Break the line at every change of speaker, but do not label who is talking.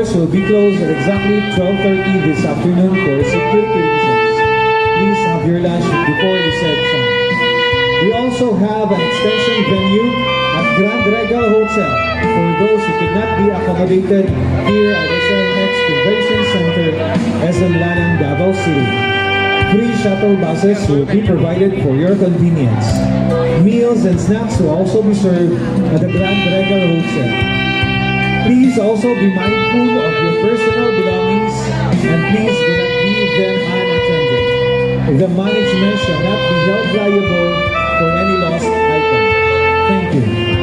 doors will be closed at exactly 12:30 this afternoon for security reasons. Please have your lunch before the said time. We also have an extension venue at Grand Regal Hotel for those who could not be accommodated here at SLX Convention Center, SM Lanang, Davao City. Free shuttle buses will be provided for your convenience. Meals and snacks will also be served at the Grand Regal Hotel. Please also be mindful of your personal belongings and please do not leave them unattended. The management shall not be held liable for any lost item. Thank you.